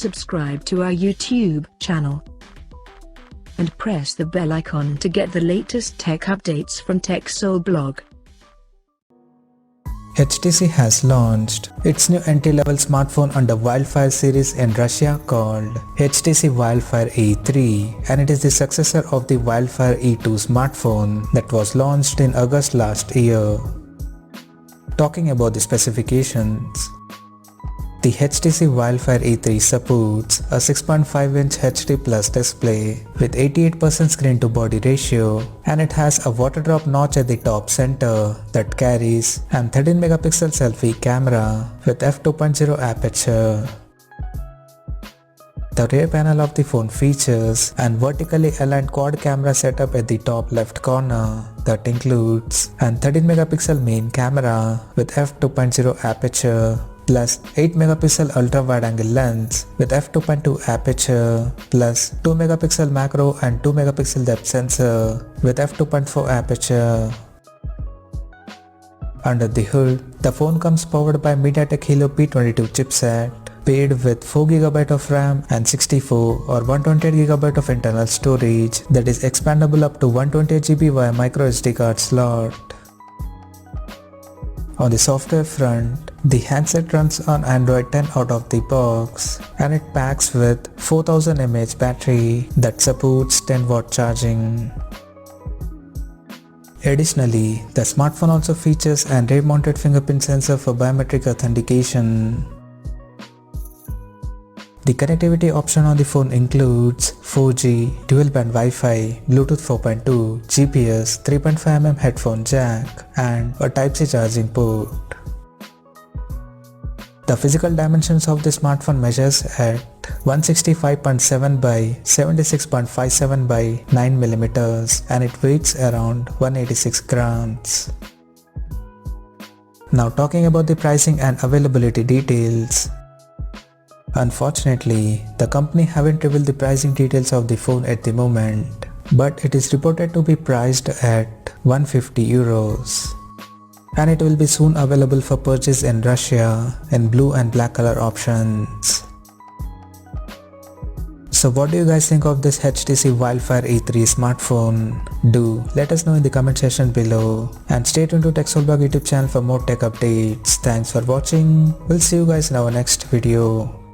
subscribe to our YouTube channel and press the bell icon to get the latest tech updates from TechSole Blog. HTC has launched its new entry-level smartphone under Wildfire series in Russia called HTC Wildfire E3, and it is the successor of the Wildfire E2 smartphone that was launched in August last year. Talking about the specifications, the HTC Wildfire E3 supports a 6.5-inch HD Plus display with 88% screen-to-body ratio, and it has a water drop notch at the top center that carries an 13-megapixel selfie camera with f2.0 aperture. The rear panel of the phone features an vertically aligned quad camera setup at the top left corner that includes an 13-megapixel main camera with f2.0 aperture plus 8-megapixel ultra-wide-angle lens with f2.2 aperture plus 2-megapixel macro and 2-megapixel depth sensor with f2.4 aperture. Under the hood, the phone comes powered by MediaTek Helio P22 chipset, paired with 4GB of RAM and 64 or 128GB of internal storage that is expandable up to 128GB via microSD card slot. On the software front, the handset runs on Android 10 out of the box, and it packs with 4000 mAh battery that supports 10W charging. Additionally, the smartphone also features an rear-mounted fingerprint sensor for biometric authentication. The connectivity option on the phone includes 4G, dual-band Wi-Fi, Bluetooth 4.2, GPS, 3.5mm headphone jack, and a Type-C charging port. The physical dimensions of the smartphone measures at 165.7 by 76.57 by 9mm, and it weighs around 186 grams. Now talking about the pricing and availability details. Unfortunately, the company haven't revealed the pricing details of the phone at the moment, but it is reported to be priced at 150 euros. And it will be soon available for purchase in Russia in blue and black color options. So what do you guys think of this HTC Wildfire E3 smartphone? Do let us know in the comment section below, and stay tuned to TechSole Blog YouTube channel for more tech updates. Thanks for watching. We'll see you guys in our next video.